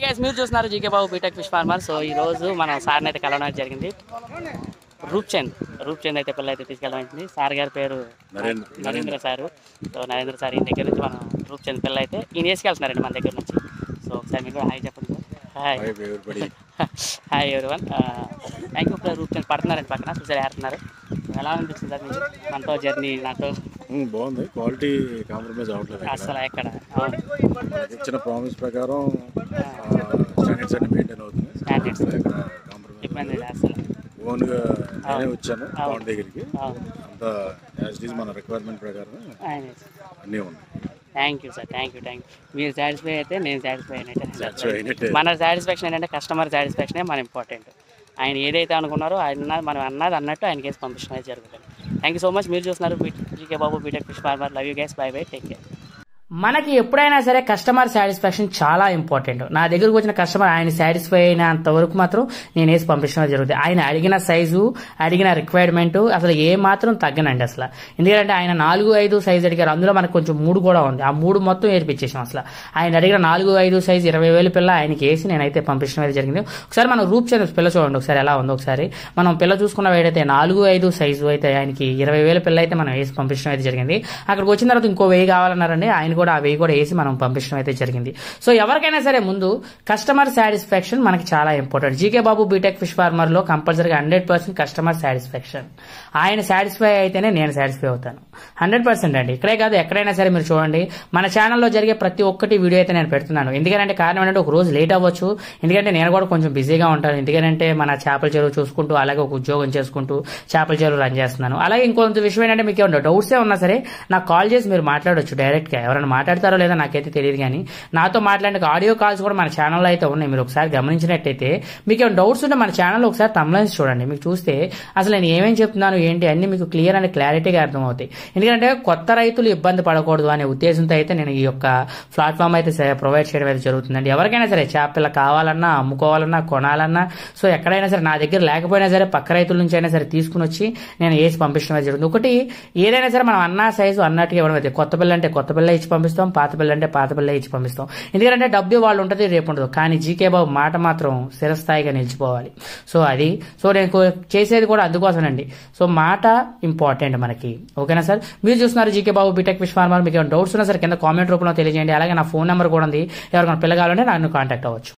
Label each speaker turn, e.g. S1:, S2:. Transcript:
S1: Guys మీరు చూస్తున్నారు GK Babu BTech fish farmer. So ఈ రోజు మనం సార్ని అయితే కలవడం జరిగింది. రూప్ చంద్ అయితే పిల్ల అయితే తీసుకెళ్ళడం. సార్ గారి పేరు Narendra sir. So Narendra sir ఈ దగ్గర నుంచి మనం రూప్ చంద్ పిల్ల అయితే ఈయన వేసుకెళ్తున్నారండి మన దగ్గర నుంచి. సో ఒకసారి మీరు హాయ్ చెప్పండి. Hi hi everyone. Thank you. Roop Chand పడుతున్నారండి పక్కన చూసారు ఆడుతున్నారు. ఎలా అనిపిస్తుంది సార్ మీకు మనతో జర్నీ? నాతో
S2: బాగుంది. క్వాలిటీ కాంప్రమైజ్ అవ్వట్లేదు
S1: అసలు ఎక్కడ.
S2: ఇచ్చిన ప్రామిస్ ప్రకారం స్టాండర్డ్స్ అన్ని మెయింటైన్ అవుతుంది.
S1: స్టాండర్డ్స్ ఇబ్బంది లేదు అసలు.
S2: ఓన్గా నేనే వచ్చాను పవన్ దగ్గరికి. అంతా యాజ్ ఇట్ ఈజ్ మన రిక్వైర్మెంట్ ప్రకారం అన్నీ ఉన్నాయి.
S1: Thank you sir. Thank you. మీరు సాటిస్ఫై అయితే నేను సాటిస్ఫై అయినట్టే. మన సాటిస్ఫాక్షన్ ఏంటంటే కస్టమర్ సాటిస్ఫాక్షనే మన ఇంపార్టెంట్. ఆయన ఏదైతే అనుకున్నారో ఆయన మనం అన్నట్టు ఆయన కేసు పంపించడం అయితే జరుగుతుంది. Thank you so much. మీరు చూస్తున్నారు GK Babu BTech fish farmer. Love you guys. Bye bye. Take care. మనకి ఎప్పుడైనా సరే కస్టమర్ సాటిస్ఫాక్షన్ చాలా ఇంపార్టెంట్. నా దగ్గరకు వచ్చిన కస్టమర్ ఆయన సాటిస్ఫై అయినంత వరకు మాత్రం నేను వేసి పంపించడం జరుగుతుంది. ఆయన అడిగిన సైజు, అడిగిన రిక్వైర్మెంట్ అసలు ఏ మాత్రం తగ్గనండి అసలు. ఎందుకంటే ఆయన 4-5 సైజు అడిగారు. అందులో మనకు కొంచెం 3 కూడా ఉంది. ఆ 3 మొత్తం ఏర్పించేసాం. అసలు ఆయన అడిగిన 4-5 సైజు 20,000 పిల్ల ఆయనకి వేసి నేనైతే పంపించడం అయితే జరిగింది. ఒకసారి మనం రూప్ చంద్ పిల్ల చూడండి ఒకసారి ఎలా ఉందో. ఒకసారి మనం పిల్ల చూసుకున్న వేడైతే 4-5 సైజు అయితే ఆయనకి 20,000 పిల్ల అయితే మనం వేసి పంపించడం అయితే జరిగింది. అక్కడికి వచ్చిన తర్వాత ఇంకో 1000 కావాలన్నారండి. ఆయన కూడా ఆ 1000 కూడా వేసి మనం పంపించడం అయితే జరిగింది. సో ఎవరికైనా సరే ముందు కస్టమర్ సాటిస్ఫాక్షన్ మనకి చాలా important. GK Babu BTech fish farmer లో కంపల్సరీగా 100% కస్టమర్ సాటిస్ఫాక్షన్. ఆయన సాటిస్ఫై అయితేనే నేను సాటిస్ఫై అవుతాను. 100% అండి. ఇక్కడే కాదు ఎక్కడైనా సరే మీరు చూడండి మన ఛానల్లో జరిగే ప్రతి ఒక్కటి వీడియో అయితే నేను పెడుతున్నాను. ఎందుకంటే కారణం ఏంటంటే ఒక రోజు లేట్ అవ్వచ్చు. ఎందుకంటే నేను కూడా కొంచెం బిజీగా ఉంటాను. ఎందుకంటే మన చేపల చెరువు చూసుకుంటూ అలాగే ఒక ఉద్యోగం చేసుకుంటూ చేపల చెరువు రన్ చేస్తున్నాను. అలాగే ఇంకొంత విషయం ఏంటంటే మీకు ఏమన్నా డౌట్స్ ఉన్నా సరే నాకు కాల్ చేసి మీరు మాట్లాడొచ్చు డైరెక్ట్ గా. ఎవరైనా మాట్లాడతారో లేదో నాకైతే తెలియదు, కానీ నాతో మాట్లాడే ఆడియో కాల్స్ కూడా మన ఛానల్లో అయితే ఉన్నాయి. మీరు ఒకసారి గమనించినట్టయితే మీకు ఏమైనా డౌట్స్ ఉంటే మన ఛానల్లో ఒకసారి తమ్లైన్స్ చూడండి. మీకు చూస్తే అసలు నేను ఏమేమి చెప్తున్నాను ఏంటి అన్ని మీకు క్లియర్ అండ్ క్లారిటీగా అర్థమవుతాయి. ఎందుకంటే కొత్త రైతులు ఇబ్బంది పడకూడదు అనే ఉద్దేశంతో అయితే నేను ఈ యొక్క ప్లాట్ఫామ్ అయితే ప్రొవైడ్ చేయడం అయితే జరుగుతుందండి. ఎవరికైనా సరే చేపల కావాలన్నా, అమ్ముకోవాలన్నా, కొనాలన్నా, సో ఎక్కడైనా సరే నా దగ్గర లేకపోయినా సరే పక్క రైతుల నుంచి అయినా సరే తీసుకుని వచ్చి నేను వేసి పంపించడం అయితే జరుగుతుంది. ఒకటి ఏదైనా సరే మనం అన్న సైజు అన్నట్టుగా ఇవ్వడం అయితే కొత్త పిల్ల అంటే కొత్త పిల్ల ఇచ్చి పంపిస్తాం, పాత పిల్ల అంటే పాత పిల్ల ఇచ్చి పంపిస్తాం. ఎందుకంటే డబ్బు వాళ్ళు ఉంటుంది రేపు ఉండదు, కానీ జీకే బాబు మాట మాత్రం స్థిరస్థాయిగా నిలిచిపోవాలి. సో అది నేను చేసేది కూడా అందుకోసమండి. సో మాట ఇంపార్టెంట్ మనకి. ఓకేనా సార్? మీరు చూస్తున్నారు GK Babu BTech fish farmer. మీకు ఏమైనా డౌట్స్ ఉన్నా సరే కింద కామెంట్ రూపంలో తెలియజేయండి. అలాగే నా ఫోన్ నెంబర్ కూడా ఉంది. ఎవరికైనా పిల్ల కావాలంటే నన్ను కాంటాక్ట్ అవ్వచ్చు.